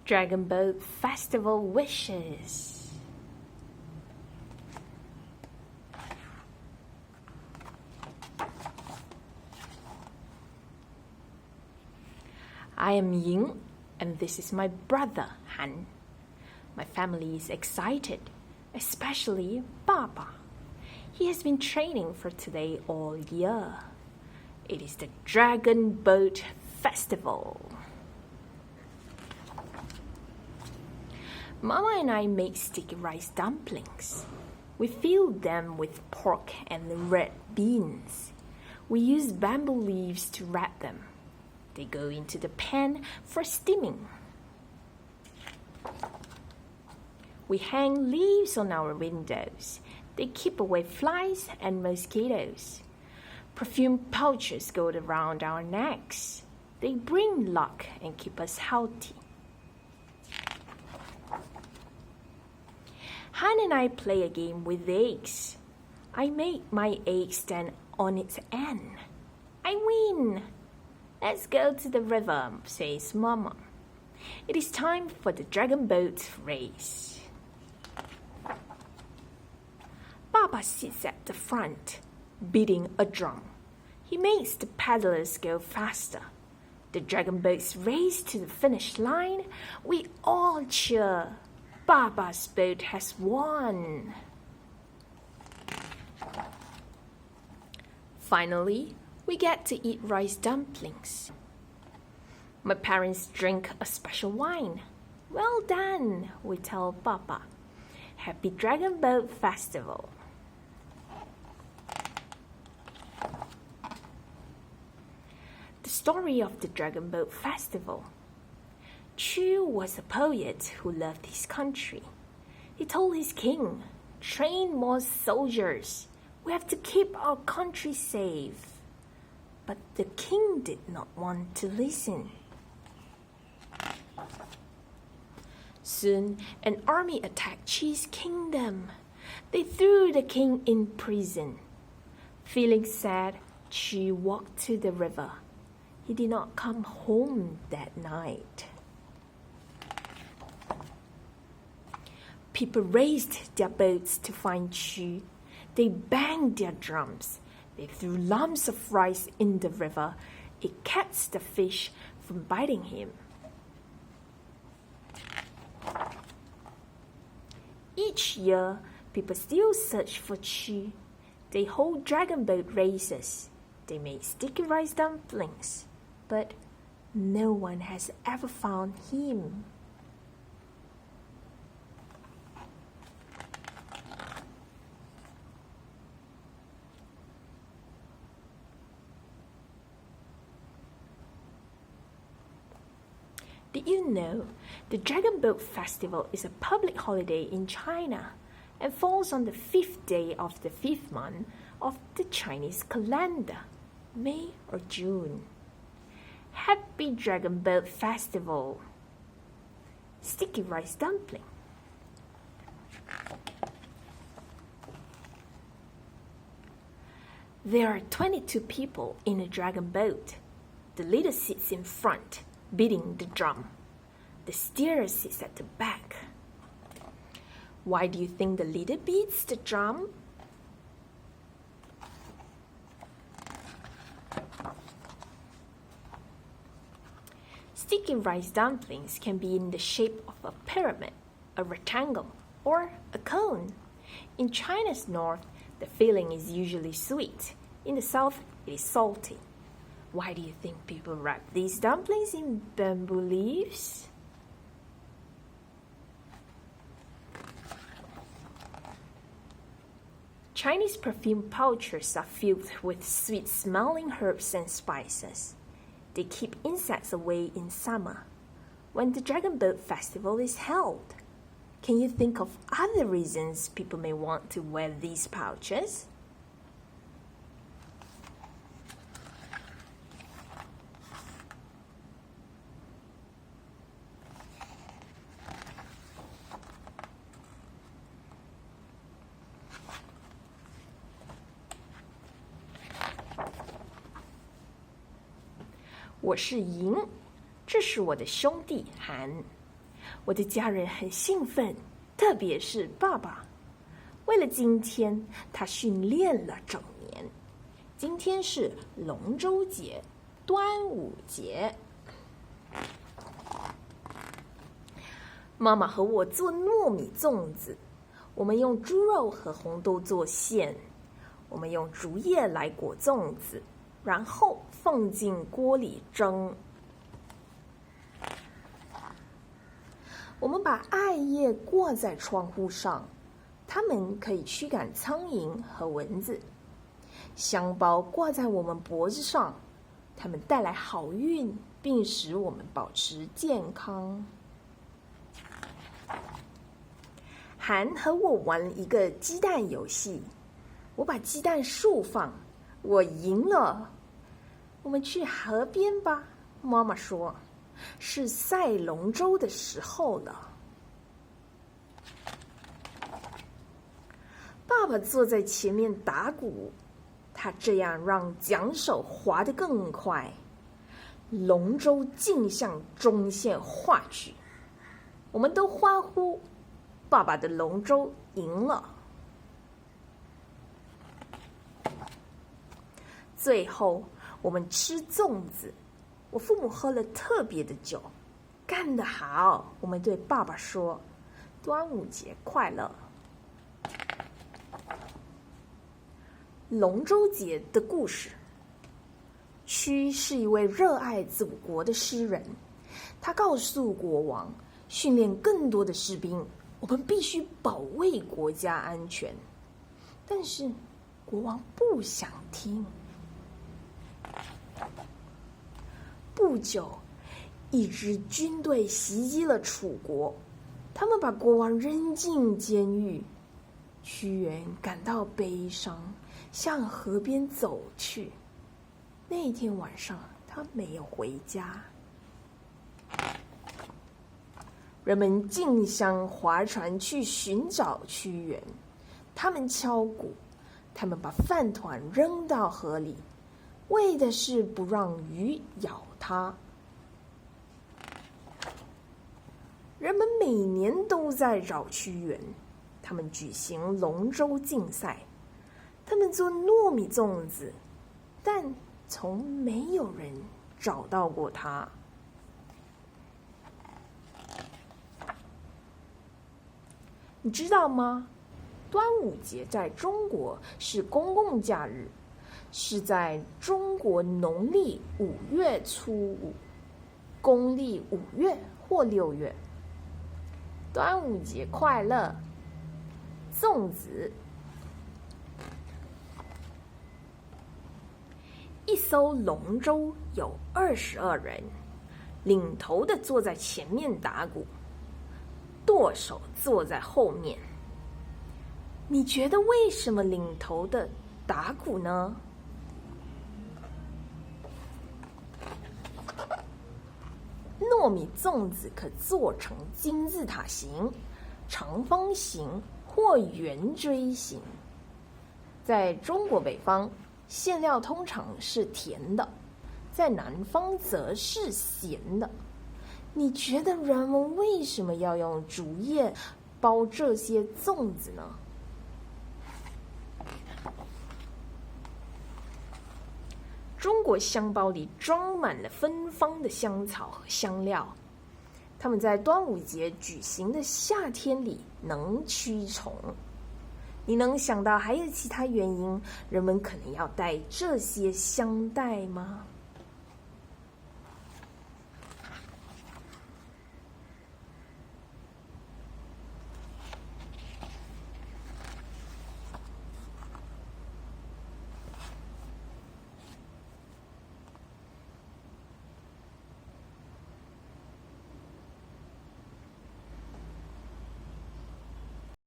Dragon Boat Festival wishes. I am Ying, and this is my brother Han. My family is excited, especially Papa. He has been training for today all year. It is the Dragon Boat Festival. Mama and I make sticky rice dumplings. We fill them with pork and red beans. We use bamboo leaves to wrap them. They go into the pan for steaming. We hang leaves on our windows. They keep away flies and mosquitoes. Perfume pouches go around our necks. They bring luck and keep us healthy. Han and I play a game with eggs. I make my egg stand on its end. I win! Let's go to the river, says Mama. It is time for the dragon boat race. Papa sits at the front, beating a drum. He makes the paddlers go faster. The dragon boats race to the finish line. We all cheer. Papa's boat has won. Finally, we get to eat rice dumplings. My parents drink a special wine. Well done, we tell Papa. Happy Dragon Boat Festival. The story of the Dragon Boat Festival. Chu was a poet who loved his country. He told his king, "Train more soldiers. We have to keep our country safe." But the king did not want to listen. Soon, an army attacked Chu's kingdom. They threw the king in prison. Feeling sad, Chu walked to the river. He did not come home that night. People raced their boats to find Chu. They banged their drums. They threw lumps of rice in the river. It kept the fish from biting him. Each year, people still search for Chu. They hold dragon boat races. They make sticky rice dumplings. But no one has ever found him. Did you know the Dragon Boat Festival is a public holiday in China and falls on the 5th day of the 5th month of the Chinese calendar, May or June? Happy Dragon Boat Festival! Sticky rice dumpling. There are 22 people in a dragon boat. The leader sits in front, beating the drum. The steerer sits at the back. Why do you think the leader beats the drum? Sticky rice dumplings can be in the shape of a pyramid, a rectangle, or a cone. In China's north, the filling is usually sweet. In the south, it is salty. Why do you think people wrap these dumplings in bamboo leaves? Chinese perfume pouches are filled with sweet-smelling herbs and spices. They keep insects away in summer, when the Dragon Boat Festival is held. Can you think of other reasons people may want to wear these pouches? "我是赢，这是我的兄弟韩。我的家人很兴奋，特别是爸爸。为了今天，他训练了整年。今天是龙舟节、端午节。妈妈和我做糯米粽子，我们用猪肉和红豆做馅，我们用竹叶来裹粽子，然后放进锅里蒸。我们把艾叶挂在窗户上，它们可以驱赶苍蝇和蚊子。香包挂在我们脖子上，它们带来好运，并使我们保持健康。韩和我玩一个鸡蛋游戏，我把鸡蛋竖放，我赢了。我们去河边吧，妈妈说，是赛龙舟的时候了。爸爸坐在前面打鼓，他这样让桨手划得更快。龙舟径向中线划去，我们都欢呼，爸爸的龙舟赢了。最后，我们吃粽子。我父母喝了特别的酒。干得好，我们对爸爸说，端午节快乐。龙舟节的故事。屈是一位热爱祖国的诗人，他告诉国王，训练更多的士兵，我们必须保卫国家安全。但是国王不想听。不久，一支军队袭击了楚国，他们把国王扔进监狱。屈原感到悲伤，向河边走去。那天晚上，他没有回家。人们竞相划船去寻找屈原，他们敲鼓，他们把饭团扔到河里，为的是不让鱼咬它。人们每年都在找屈原，他们举行龙舟竞赛，他们做糯米粽子，但从没有人找到过他。你知道吗？端午节在中国是公共假日，是在中国农历5月初5，公历5月或6月。端午节快乐！粽子。一艘龙舟有22人，领头的坐在前面打鼓，舵手坐在后面。你觉得为什么领头的打鼓呢？糯米粽子可做成金字塔形、长方形或圆锥形。在中国北方，馅料通常是甜的，在南方则是咸的。你觉得人们为什么要用竹叶包这些粽子呢？中国香包里装满了芬芳的香草和香料，它们在端午节举行的夏天里能驱虫。你能想到还有其他原因，人们可能要带这些香袋吗？